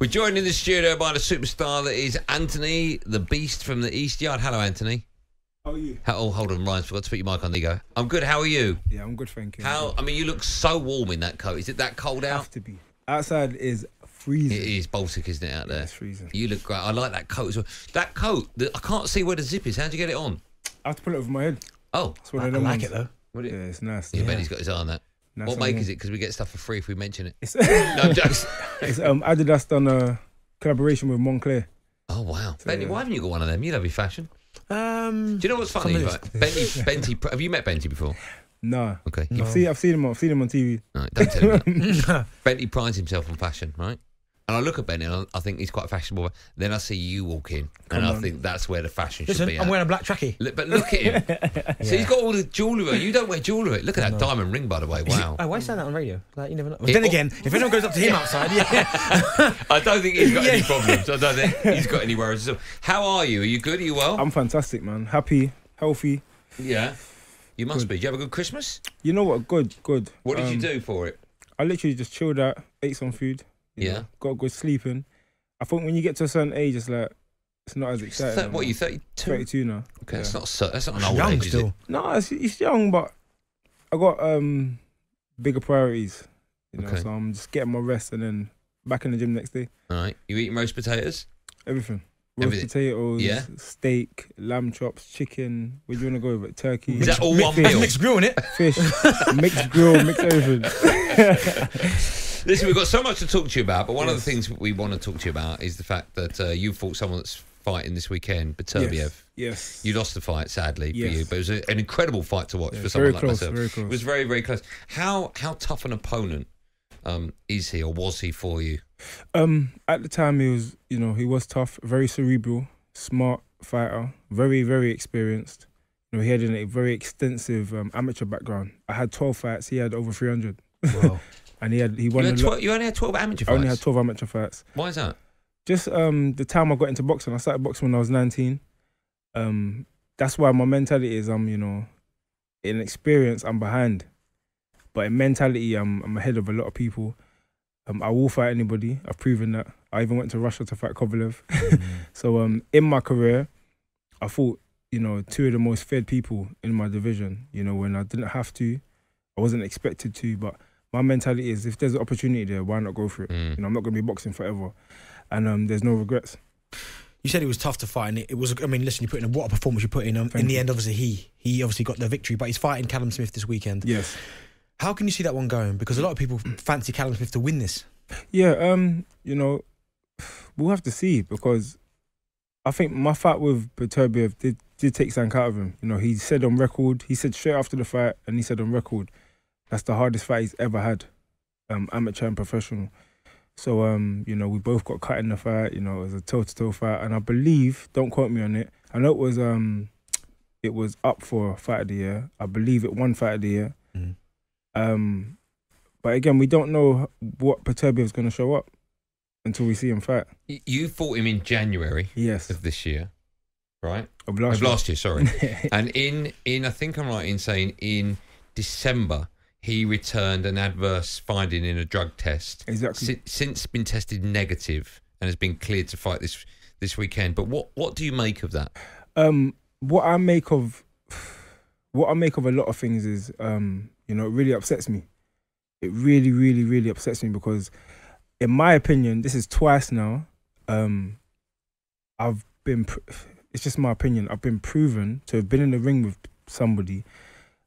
We're joined in the studio by the superstar that is Anthony, the Beast from the East Yard. Hello, Anthony. How are you? Oh, hold on, Ryan. Forgot to put your mic on. There you go. I'm good. How are you? Yeah, I'm good, thank you. I mean, you look so warm in that coat. Is it that cold out? Have to be. Outside is freezing. It is Baltic, isn't it, out there? It's freezing. You look great. I like that coat as well. That coat, I can't see where the zip is. How'd you get it on? I have to put it over my head. Oh. It's one of them ones. it, though. Yeah, it's nice. Yeah, Benny's got his eye on that. Nice What make is it? Because we get stuff for free if we mention it. It's, No, I'm joking. it's Adidas done a collaboration with Montclair. Oh, wow. So, Benny, yeah. why haven't you got one of them? You love your fashion. Do Do you know what's funny? Right? Benty, have you met Benty before? Nah. Okay. No. I've seen him on TV. All right, don't tell me that. Benty prides himself on fashion, right? And I look at Benny and I think he's quite fashionable. Then I see you walk in and I think that's where the fashion should be at. I'm wearing a black trackie. But look at him. So he's got all the jewellery. You don't wear jewellery. Look at that diamond ring, by the way. Wow. Oh, why is that on radio? Like, you never know. But then again, if anyone goes up to him outside, yeah. I don't think he's got any problems. I don't think he's got any worries. So, how are you? Are you good? Are you well? I'm fantastic, man. Happy, healthy. Yeah. You must be. Did you have a good Christmas? You know what? Good. What did you do for it? I literally just chilled out, ate some food. You know, got good sleeping. I think when you get to a certain age, it's like it's not as exciting. What are you, 32? 32 now. Okay, Yeah. that's not an old Young age, is still. it? No, it's young, but I got bigger priorities. You know, Okay. so I'm just getting my rest and then back in the gym next day. All right. You eating roast potatoes? Everything. Roast Everything. potatoes, Yeah. steak, lamb chops, chicken. Where do you want to go with it? Turkey. Is that all one fish, meal? Mixed grill, innit? Fish, mixed grill, mixed everything. Listen, we've got so much to talk to you about, but one of the Yes. things we want to talk to you about is the fact that you fought someone that's fighting this weekend, Beterbiev. Yes. You lost the fight, sadly, for Yes. you, but it was an incredible fight to watch Yeah, for someone very like close, myself. very close. It was very, very close. How tough an opponent is he or was he for you? At the time, he was tough, very cerebral, smart fighter, very, very experienced. You know, he had a very extensive amateur background. I had 12 fights. He had over 300. Wow. And he won a lot. You only had 12 amateur I fights? only had 12 amateur fights. Why is that? Just the time I got into boxing, I started boxing when I was 19. That's why my mentality is in experience, I'm behind. But in mentality, I'm ahead of a lot of people. I will fight anybody. I've proven that. I even went to Russia to fight Kovalev. So in my career, I fought, two of the most feared people in my division. When I didn't have to, I wasn't expected to, but my mentality is if there's an opportunity there, why not go for it? I'm not going to be boxing forever. And there's no regrets. You said it was tough to fight, and it was. I mean, listen, you put in what a performance you put in. In the end, obviously, he obviously got the victory, but he's fighting Callum Smith this weekend. Yes. How can you see that one going? Because a lot of people fancy Callum Smith to win this. Yeah, we'll have to see, because I think my fight with Beterbiev did take something out of him. He said on record, he said straight after the fight, and he said on record, that's the hardest fight he's ever had, amateur and professional. So, we both got cut in the fight. It was a toe-to-toe fight, and I believe, don't quote me on it, I know it was up for Fight of the Year. I believe it won Fight of the Year. But again, we don't know what Beterbiev's going to show up until we see him fight. You fought him in January of this year, right? Of last year, sorry. And in I think I'm right in saying in December, he returned an adverse finding in a drug test. Exactly. Since been tested negative and has been cleared to fight this weekend. But what do you make of that? What I make of a lot of things is, it really upsets me. It really, really, really upsets me, because, in my opinion, this is twice now. It's just my opinion. I've been proven to have been in the ring with somebody.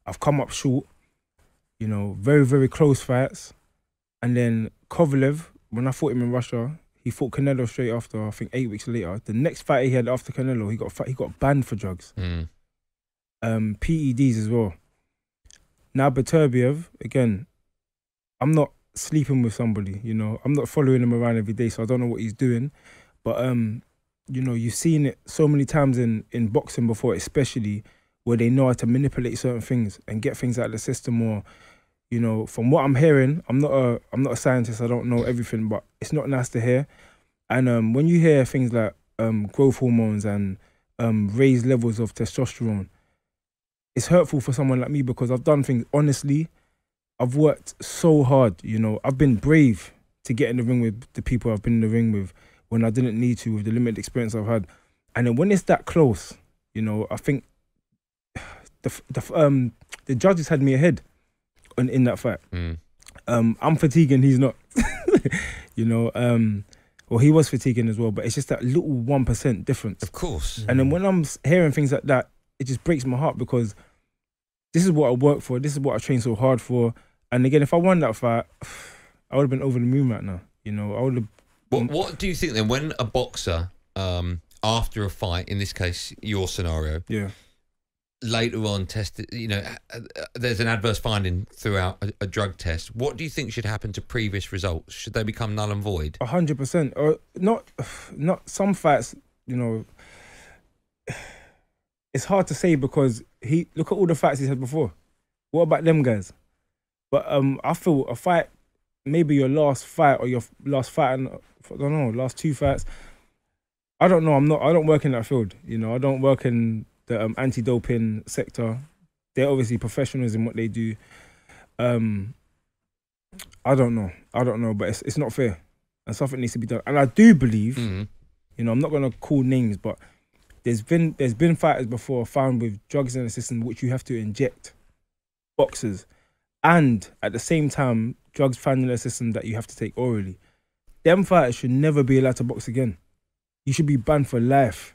I've come up short. Very, very close fights. And then Kovalev, when I fought him in Russia, he fought Canelo straight after, I think 8 weeks later. The next fight he had after Canelo, he got banned for drugs. PEDs as well. Now Beterbiev, again, I'm not sleeping with somebody, I'm not following him around every day, so I don't know what he's doing. But, you've seen it so many times in boxing before, especially, where they know how to manipulate certain things and get things out of the system. Or, from what I'm hearing, I'm not a scientist, I don't know everything, but it's not nice to hear. And when you hear things like growth hormones and raised levels of testosterone, it's hurtful for someone like me, because I've done things honestly. I've worked so hard, I've been brave to get in the ring with the people I've been in the ring with when I didn't need to, with the limited experience I've had. And then when it's that close, you know, I think the judges had me ahead in that fight. I'm fatiguing, he's not. You know, well, he was fatiguing as well, but it's just that little 1% difference. Of course. And then when I'm hearing things like that, it just breaks my heart, because this is what I work for. This is what I trained so hard for. And again, if I won that fight, I would have been over the moon right now. You know, I would have. What do you think then, when a boxer, after a fight, in this case, your scenario, later on tested, you know, there's an adverse finding throughout a drug test, what do you think should happen to previous results? Should they become null and void? 100%. Or not some fights, you know, it's hard to say, because look at all the fights he's had before. What about them guys? But I feel a fight, maybe your last fight or your last fight, I don't know, last 2 fights, I don't know, I don't work in that field, you know, I don't work in the anti-doping sector. They're obviously professionals in what they do. I don't know, but it's not fair, and something needs to be done. And I do believe, you know, I'm not going to call names, but there's been fighters before found with drugs in the system which you have to inject boxers, and at the same time drugs found in the system that you have to take orally. Them fighters should never be allowed to box again. You should be banned for life.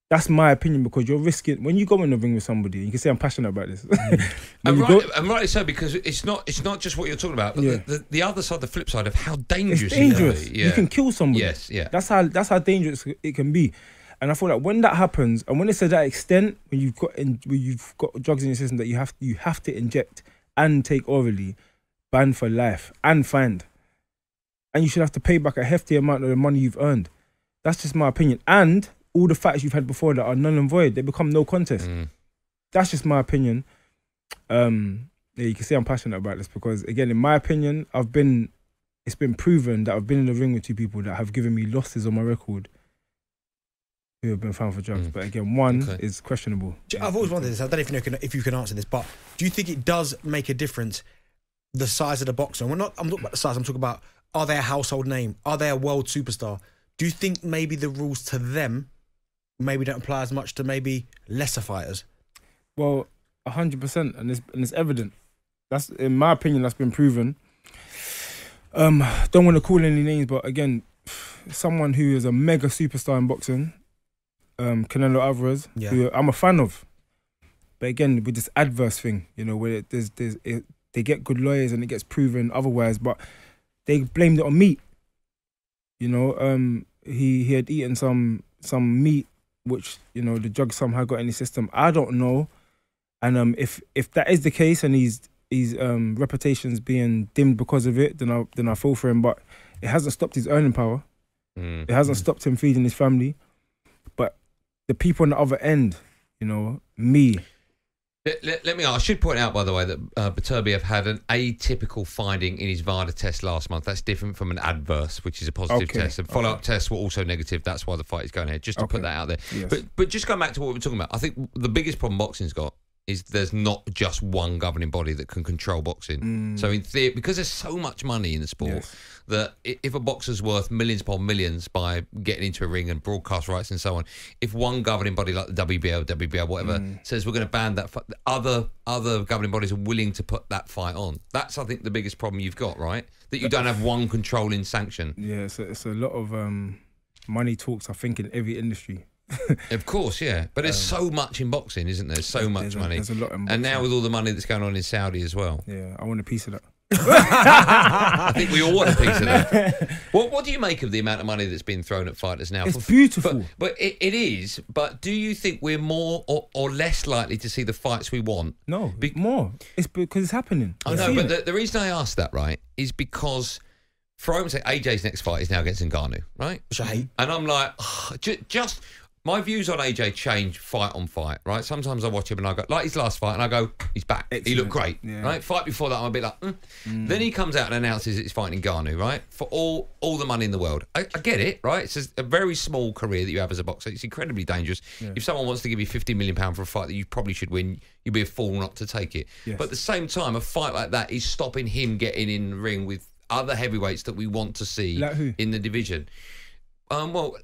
That's my opinion, because you're risking, when you go in the ring with somebody, you can say I'm passionate about this. And rightly so, because it's not just what you're talking about, but the other side, the flip side of how dangerous it's dangerous. It can be. You can kill somebody. Yes, yeah. That's how dangerous it can be. And I feel like when that happens, and when it's to that extent, when you've got drugs in your system that you have to inject and take orally, banned for life and fined. And you should have to pay back a hefty amount of the money you've earned. That's just my opinion. And all the fights you've had before that are null and void, they become no contest. That's just my opinion. You can see I'm passionate about this, because again, in my opinion, it's been proven that I've been in the ring with 2 people that have given me losses on my record who have been found for drugs. But again, one is questionable. I've always wondered this. I don't know if you can answer this, but do you think it does make a difference, the size of the boxer? I'm not talking about the size. I'm talking about, are they a household name? Are they a world superstar? Do you think maybe the rules to them maybe don't apply as much to maybe lesser fighters? Well, 100%, and it's evident. That's, in my opinion, that's been proven. Don't want to call any names, but again, someone who is a mega superstar in boxing, Canelo Alvarez, who I'm a fan of, but again, with this adverse thing, you know, where they get good lawyers and it gets proven otherwise, but they blamed it on meat. You know, he had eaten some meat which, you know, the drug somehow got in his system. I don't know, and if that is the case and his reputation's being dimmed because of it, then I feel for him. But it hasn't stopped his earning power. It hasn't stopped him feeding his family. But the people on the other end, you know, me. Let me. I should point out, by the way, that Beterbiev had an atypical finding in his VADA test last month. That's different from an adverse, which is a positive test. And follow-up tests were also negative. That's why the fight is going ahead. Just to put that out there. Yes. But just going back to what we were talking about, I think the biggest problem boxing's got is there's not just one governing body that can control boxing. So in theory, because there's so much money in the sport, that if a boxer's worth millions upon millions by getting into a ring and broadcast rights and so on, if one governing body like the WBL, whatever, says we're going to ban that fight, other governing bodies are willing to put that fight on. That's, I think, the biggest problem you've got, right? That you don't have one controlling sanction. Yeah, it's a lot of money talks, I think, in every industry. Of course, yeah. But there's so much in boxing, isn't there? So much money. There's a lot in boxing. And now with all the money that's going on in Saudi as well. Yeah, I want a piece of that. I think we all want a piece of that. What do you make of the amount of money that's been thrown at fighters now? It's beautiful. But it is. But do you think we're more or less likely to see the fights we want? No, more. It's because it's happening. I know, but the reason I ask that, right, is because, for argument's sake, AJ's next fight is now against Ngannou, right? Which I hate. And I'm like, just... My views on AJ change fight on fight, right? Sometimes I watch him and I go, like his last fight, and I go, he's back. Excellent. He looked great, right? Fight before that, I'm a bit like, Then he comes out and announces he's fighting Ngannou, right? For all the money in the world. I get it, right? It's a very small career that you have as a boxer. It's incredibly dangerous. Yeah. If someone wants to give you £50 million for a fight that you probably should win, you'd be a fool not to take it. Yes. But at the same time, a fight like that is stopping him getting in the ring with other heavyweights that we want to see Like who? in the division. Well,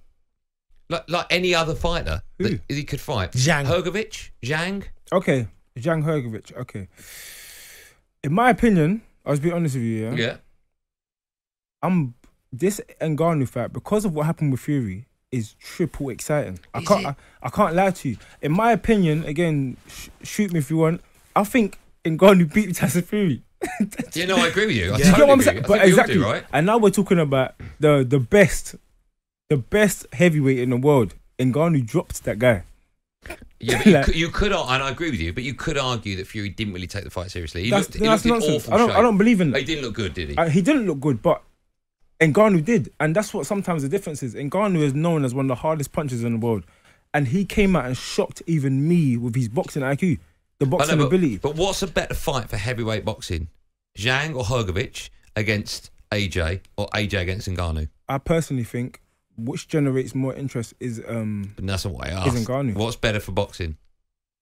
like any other fighter that he could fight. Zhang. Zhang. Okay, Zhang Hrgovic. Okay. In my opinion, I'll just be honest with you. Yeah. This Ngannou fight, because of what happened with Fury, is triple exciting. I can't lie to you. In my opinion, again, shoot me if you want. I think Ngannou beat Tyson Fury. Yeah, no, I agree with you. I Do you get what I'm saying? agree. But I think exactly, we all do, right? and now we're talking about the best heavyweight in the world. Ngannou dropped that guy. Yeah, but you could, and I agree with you, but you could argue that Fury didn't really take the fight seriously. He looked in awful shape. I don't believe in that. He didn't look good, did he? He didn't look good, but Ngannou did, and that's what sometimes the difference is. Ngannou is known as one of the hardest punchers in the world, and he came out and shocked even me with his boxing IQ, the boxing ability. But what's a better fight for heavyweight boxing? Zhang or Hrgovic against AJ, or AJ against Ngannou? I personally think which generates more interest is But that's not what I asked. is Ngannou. What's better for boxing?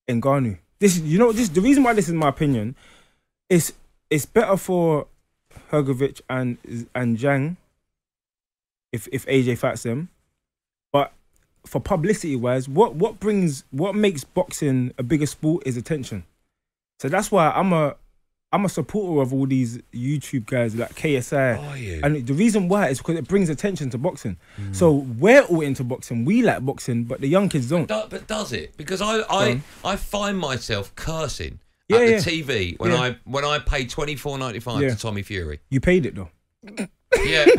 Ngannou. The reason why this is my opinion is it's better for Hrgovic and Zhang if AJ fights them, but for publicity wise, what makes boxing a bigger sport is attention. So that's why I'm a supporter of all these YouTube guys like KSI. And the reason why is because it brings attention to boxing. So we're all into boxing. We like boxing, but the young kids don't. But does it? Because I find myself cursing at the TV when I paid $24.95 to Tommy Fury. You paid it though. Yeah, I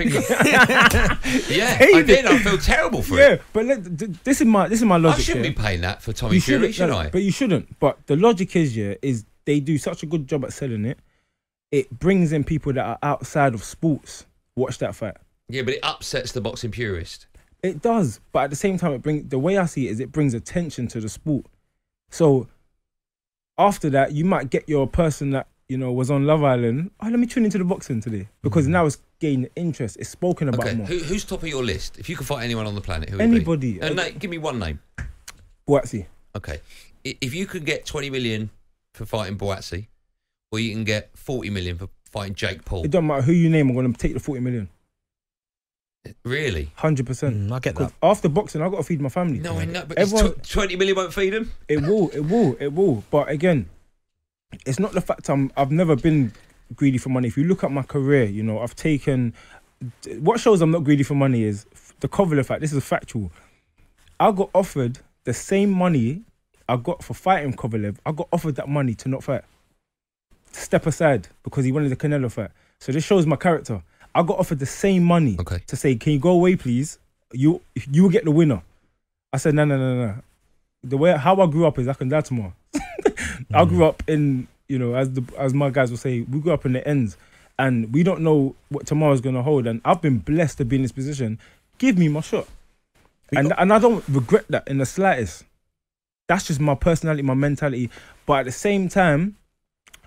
did. I feel terrible for it. Yeah, but this is my logic. I shouldn't be paying that for Tommy Fury, should I? But you shouldn't. But the logic is they do such a good job at selling it. It brings in people that are outside of sports. Watch that fight. Yeah, but it upsets the boxing purist. It does, but at the same time, the way I see it is it brings attention to the sport. So after that, you might get your person that was on Love Island. Oh, let me tune into the boxing today because now it's gaining interest. It's spoken about more. Who's top of your list? If you could fight anyone on the planet, who would anybody? It be? Give me one name. Boatsy. Okay, if you could get 20 million for fighting Boatsy, or you can get 40 million for fighting Jake Paul. It don't matter who you name. I'm going to take the 40 million. Really? 100%. I get that. After boxing, I've got to feed my family. No, I know, but 20 million won't feed them. It will. But again, it's not the fact I've never been greedy for money. If you look at my career, I've taken. What shows I'm not greedy for money is the Kovalev fight. This is factual. I got offered the same money I got for fighting Kovalev. I got offered that money to not fight, to step aside because he wanted the Canelo fight. So this shows my character. I got offered the same money to say, "Can you go away, please? You will get the winner." I said, "No. The way how I grew up is I can die tomorrow." I grew up in, as my guys will say, we grew up in the ends, and we don't know what tomorrow's gonna hold. And I've been blessed to be in this position. Give me my shot, and I don't regret that in the slightest. That's just my personality, my mentality. But at the same time,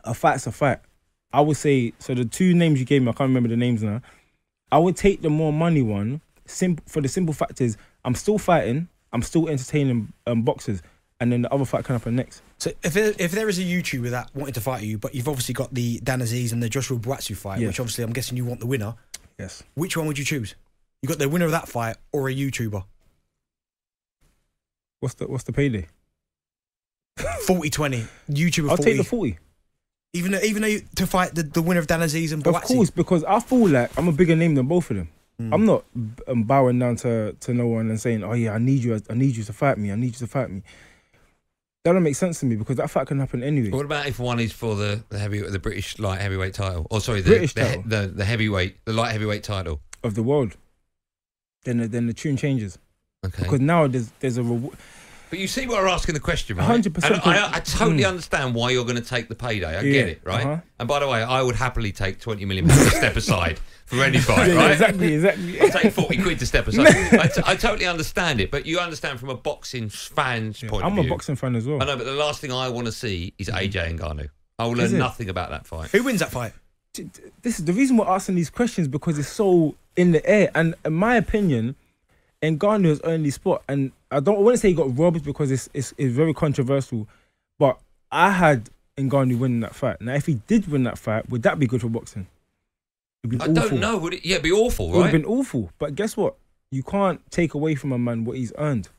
a fight's a fight. I would say, so the two names you gave me, I can't remember the names now. I would take the more money one, for the simple fact is, I'm still fighting, I'm still entertaining boxers, and then the other fight can happen next. So if there is a YouTuber that wanted to fight you, but you've obviously got the Dan Aziz and the Joshua Buatsi fight, which obviously I'm guessing you want the winner. Yes. Which one would you choose? You got the winner of that fight or a YouTuber? What's the payday? 40-20. YouTuber 40. I'll take the 40. Even though to fight the winner of Dan Aziz and Buatsi? Of course, because I feel like I'm a bigger name than both of them. I'm not bowing down to no one and saying, "Oh yeah, I need you to fight me. I need you to fight me." That don't make sense to me because that fight can happen anyway. What about if one is for the British light heavyweight title? Or sorry, title. the light heavyweight title of the world? Then the tune changes. Okay. Because now there's a reward. But you see why we're asking the question, right? 100%. I totally understand why you're going to take the payday. I get it, right? And by the way, I would happily take 20 million to step aside for any fight, right? Exactly. I'll take 40 quid to step aside. I totally understand it, but you understand from a boxing fan's point of view. I'm a boxing fan as well. I know, but the last thing I want to see is AJ Ngannou. I will learn nothing about that fight. Who wins that fight? This is the reason we're asking these questions, because it's so in the air. And in my opinion, Ngannou has earned his spot, and I wouldn't say he got robbed because it's very controversial, but I had Ngannou winning that fight. Now, if he did win that fight, would that be good for boxing? I don't know. Would it? Yeah, it'd be awful, right? It would have been awful. But guess what? You can't take away from a man what he's earned.